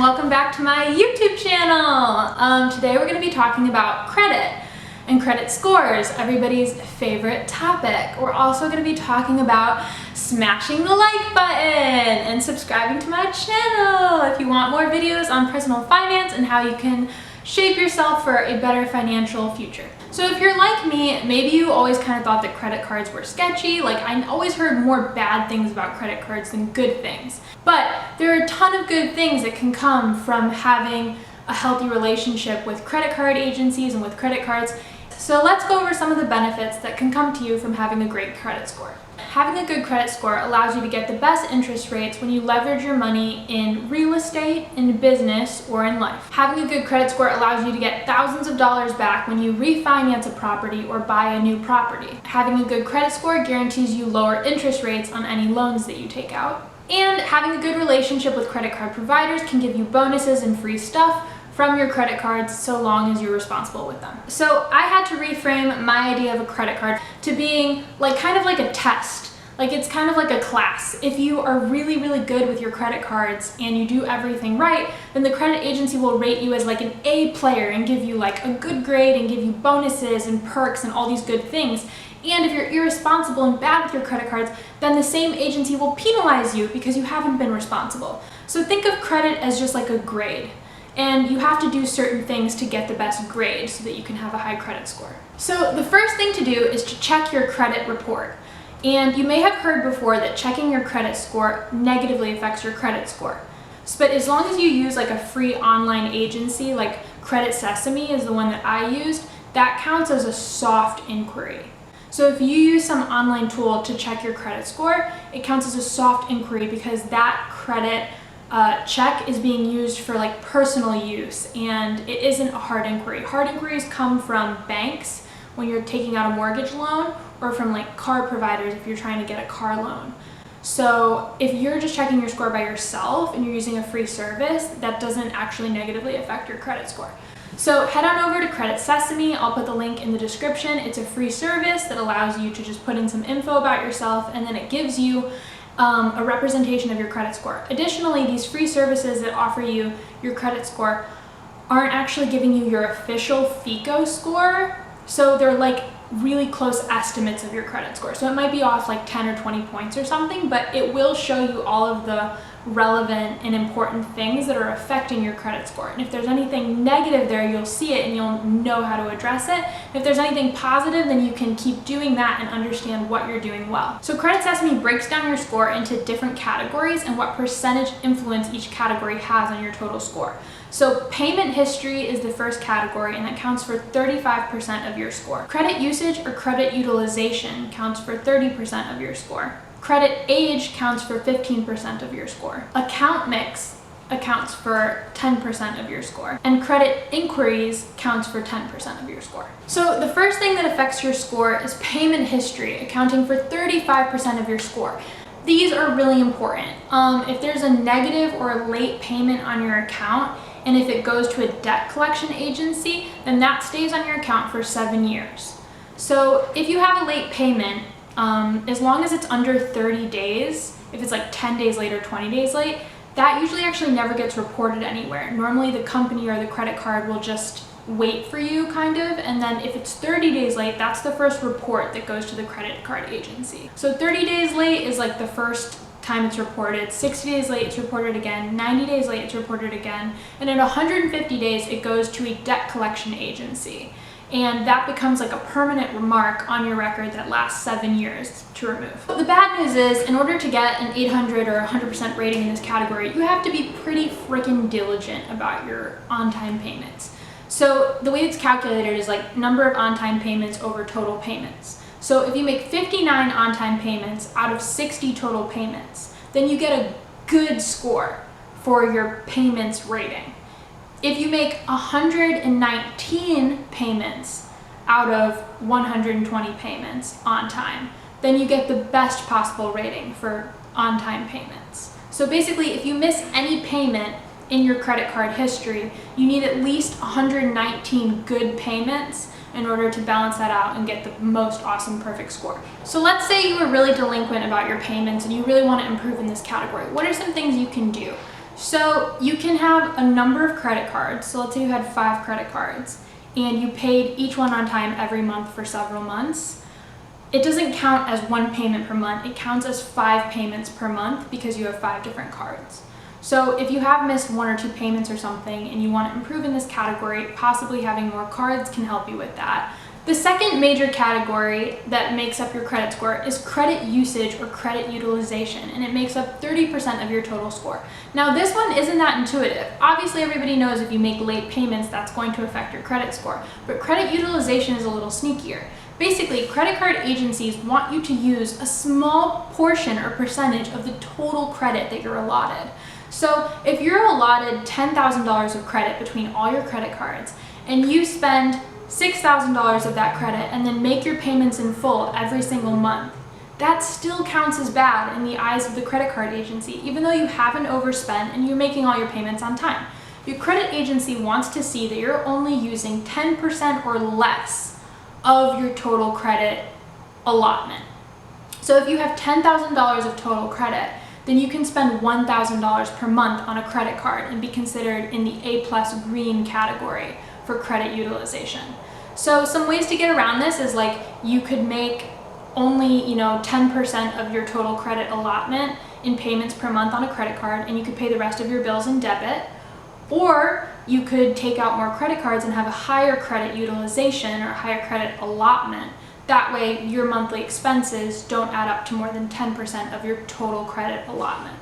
welcome back to my YouTube channel. Today we're going to be talking about credit and credit scores, everybody's favorite topic. We're also going to be talking about smashing the like button and subscribing to my channel if you want more videos on personal finance and how you can shape yourself for a better financial future. So if you're like me, maybe you always kind of thought that credit cards were sketchy. Like, I always heard more bad things about credit cards than good things. But there are a ton of good things that can come from having a healthy relationship with credit card agencies and with credit cards. So let's go over some of the benefits that can come to you from having a great credit score. Having a good credit score allows you to get the best interest rates when you leverage your money in real estate, in business, or in life. Having a good credit score allows you to get thousands of dollars back when you refinance a property or buy a new property. Having a good credit score guarantees you lower interest rates on any loans that you take out. And having a good relationship with credit card providers can give you bonuses and free stuff from your credit cards so long as you're responsible with them. So I had to reframe my idea of a credit card to being kind of like a test. It's kind of like a class. If you are really, really good with your credit cards and you do everything right, then the credit agency will rate you as like an A player and give you like a good grade and give you bonuses and perks and all these good things. And if you're irresponsible and bad with your credit cards, then the same agency will penalize you because you haven't been responsible. So think of credit as just like a grade. And you have to do certain things to get the best grade so that you can have a high credit score. So the first thing to do is to check your credit report. And you may have heard before that checking your credit score negatively affects your credit score. But as long as you use like a free online agency, like Credit Sesame is the one that I used, that counts as a soft inquiry. So if you use some online tool to check your credit score, it counts as a soft inquiry because that credit check is being used for like personal use and it isn't a hard inquiry. Hard inquiries come from banks when you're taking out a mortgage loan or from like car providers if you're trying to get a car loan. So if you're just checking your score by yourself and you're using a free service, that doesn't actually negatively affect your credit score. So head on over to Credit Sesame. I'll put the link in the description. It's a free service that allows you to just put in some info about yourself and then it gives you a representation of your credit score. Additionally, these free services that offer you your credit score aren't actually giving you your official FICO score, so they're like really close estimates of your credit score. So it might be off like 10 or 20 points or something, but it will show you all of the relevant and important things that are affecting your credit score. And if there's anything negative there, you'll see it and you'll know how to address it. If there's anything positive, then you can keep doing that and understand what you're doing well. So Credit Sesame breaks down your score into different categories and what percentage influence each category has on your total score. So payment history is the first category and that counts for 35% of your score. Credit usage or credit utilization counts for 30% of your score. Credit age counts for 15% of your score. Account mix accounts for 10% of your score. And credit inquiries counts for 10% of your score. So the first thing that affects your score is payment history, accounting for 35% of your score. These are really important. If there's a negative or a late payment on your account, and if it goes to a debt collection agency, then that stays on your account for 7 years. So if you have a late payment, as long as it's under 30 days, if it's like 10 days late or 20 days late, that usually actually never gets reported anywhere. Normally the company or the credit card will just wait for you kind of, and then if it's 30 days late, that's the first report that goes to the credit card agency. So 30 days late is like the first time it's reported, 60 days late it's reported again, 90 days late it's reported again, and at 150 days it goes to a debt collection agency. And that becomes like a permanent remark on your record that lasts 7 years to remove. The bad news is, in order to get an 800 or 100% rating in this category, you have to be pretty freaking diligent about your on-time payments. So the way it's calculated is like number of on-time payments over total payments. So if you make 59 on-time payments out of 60 total payments, then you get a good score for your payments rating. If you make 119 payments out of 120 payments on time, then you get the best possible rating for on-time payments. So basically, if you miss any payment in your credit card history, you need at least 119 good payments in order to balance that out and get the most awesome perfect score. So let's say you were really delinquent about your payments and you really want to improve in this category. What are some things you can do? So you can have a number of credit cards. So let's say you had 5 credit cards and you paid each one on time every month for several months. It doesn't count as one payment per month. It counts as 5 payments per month because you have 5 different cards. So if you have missed 1 or 2 payments or something and you want to improve in this category, possibly having more cards can help you with that. The second major category that makes up your credit score is credit usage or credit utilization, and it makes up 30% of your total score. Now this one isn't that intuitive. Obviously everybody knows if you make late payments that's going to affect your credit score, but credit utilization is a little sneakier. Basically, credit card agencies want you to use a small portion or percentage of the total credit that you're allotted. So if you're allotted $10,000 of credit between all your credit cards and you spend $6,000 of that credit and then make your payments in full every single month, that still counts as bad in the eyes of the credit card agency, even though you haven't overspent and you're making all your payments on time. Your credit agency wants to see that you're only using 10% or less of your total credit allotment. So if you have $10,000 of total credit, then you can spend $1,000 per month on a credit card and be considered in the A+ green category for credit utilization. So some ways to get around this is like you could make only 10% of your total credit allotment in payments per month on a credit card, and you could pay the rest of your bills in debit. Or you could take out more credit cards and have a higher credit utilization or higher credit allotment. That way your monthly expenses don't add up to more than 10% of your total credit allotment.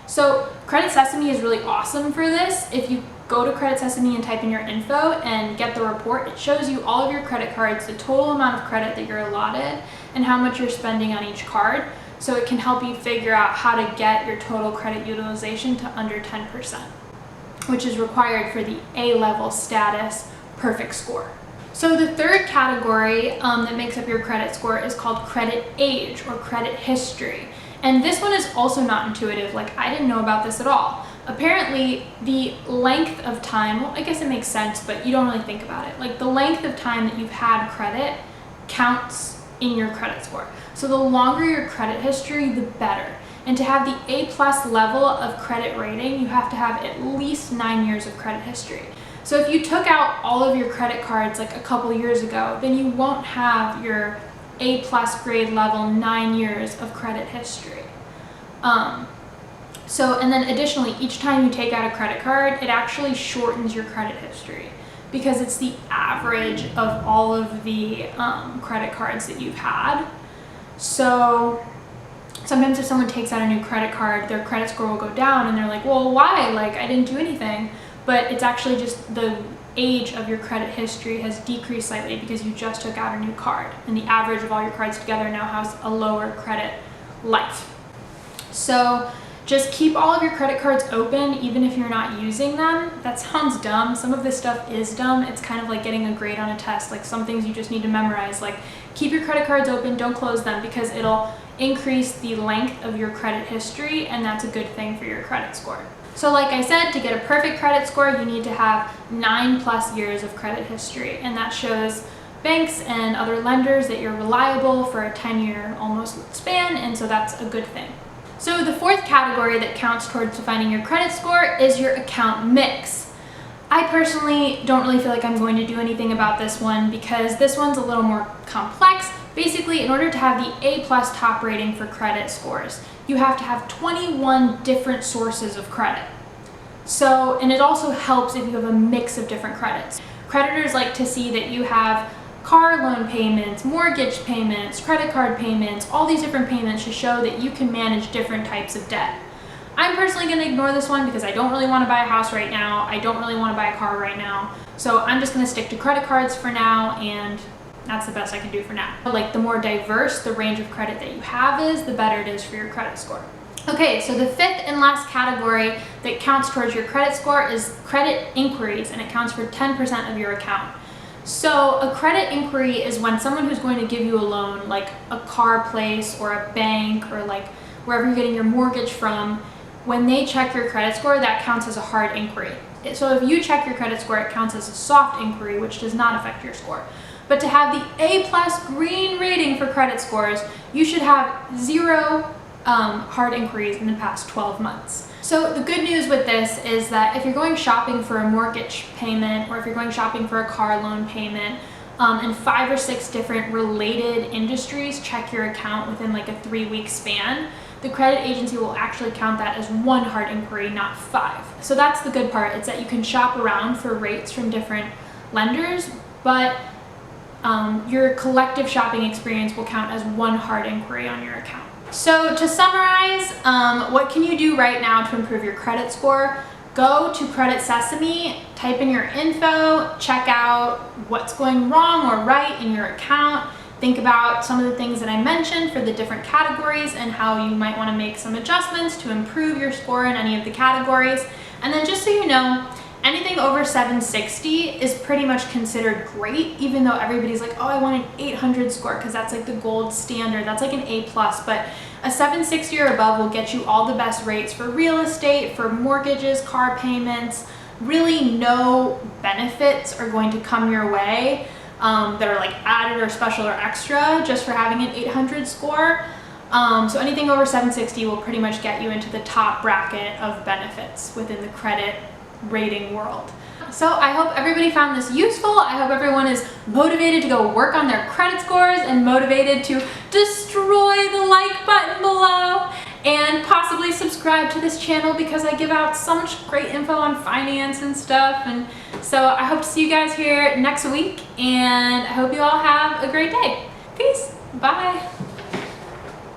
So Credit Sesame is really awesome for this. If you go to Credit Sesame and type in your info and get the report, it shows you all of your credit cards, the total amount of credit that you're allotted, and how much you're spending on each card. So it can help you figure out how to get your total credit utilization to under 10%, which is required for the A-level status perfect score. So the third category that makes up your credit score is called credit age or credit history. And this one is also not intuitive. Like, I didn't know about this at all. Apparently the length of time, well, I guess it makes sense, but you don't really think about it. Like, the length of time that you've had credit counts in your credit score. So the longer your credit history, the better. And to have the A+ level of credit rating, you have to have at least 9 years of credit history. So if you took out all of your credit cards like a couple years ago, then you won't have your A+ grade level 9 years of credit history. And then additionally, each time you take out a credit card, it actually shortens your credit history because it's the average of all of the credit cards that you've had. So sometimes if someone takes out a new credit card, their credit score will go down and they're like, well, why? Like, I didn't do anything. But it's actually just the age of your credit history has decreased slightly because you just took out a new card, and the average of all your cards together now has a lower credit life. So just keep all of your credit cards open even if you're not using them. That sounds dumb. Some of this stuff is dumb. It's kind of like getting a grade on a test. Like, some things you just need to memorize. Like, keep your credit cards open, don't close them, because it'll increase the length of your credit history, and that's a good thing for your credit score. So like I said, to get a perfect credit score, you need to have 9+ years of credit history, and that shows banks and other lenders that you're reliable for a 10-year almost span, and so that's a good thing. So the fourth category that counts towards defining your credit score is your account mix. I personally don't really feel like I'm going to do anything about this one because this one's a little more complex. Basically, in order to have the A+ top rating for credit scores, you have to have 21 different sources of credit. So, and it also helps if you have a mix of different credits. Creditors like to see that you have car loan payments, mortgage payments, credit card payments, all these different payments to show that you can manage different types of debt. I'm personally going to ignore this one because I don't really want to buy a house right now. I don't really want to buy a car right now. So I'm just going to stick to credit cards for now, and that's the best I can do for now. Like, the more diverse the range of credit that you have is, the better it is for your credit score. Okay, so the fifth and last category that counts towards your credit score is credit inquiries, and it counts for 10% of your account. So a credit inquiry is when someone who's going to give you a loan, like a car place or a bank or like wherever you're getting your mortgage from, when they check your credit score, that counts as a hard inquiry. So if you check your credit score, it counts as a soft inquiry, which does not affect your score. But to have the A+ green rating for credit scores, you should have 0 hard inquiries in the past 12 months. So the good news with this is that if you're going shopping for a mortgage payment, or if you're going shopping for a car loan payment, and 5 or 6 different related industries check your account within like a 3-week span, the credit agency will actually count that as 1 hard inquiry, not 5. So that's the good part. It's that you can shop around for rates from different lenders, but your collective shopping experience will count as 1 hard inquiry on your account. So to summarize, what can you do right now to improve your credit score? Go to Credit Sesame, type in your info, check out what's going wrong or right in your account. Think about some of the things that I mentioned for the different categories and how you might want to make some adjustments to improve your score in any of the categories. And then just so you know, anything over 760 is pretty much considered great, even though everybody's like, oh, I want an 800 score because that's like the gold standard. That's like an A+, but a 760 or above will get you all the best rates for real estate, for mortgages, car payments. Really no benefits are going to come your way that are like added or special or extra just for having an 800 score. So anything over 760 will pretty much get you into the top bracket of benefits within the credit rating world. So I hope everybody found this useful. I hope everyone is motivated to go work on their credit scores and motivated to destroy the like button below and possibly subscribe to this channel because I give out so much great info on finance and stuff. And so I hope to see you guys here next week, and I hope you all have a great day. Peace. Bye.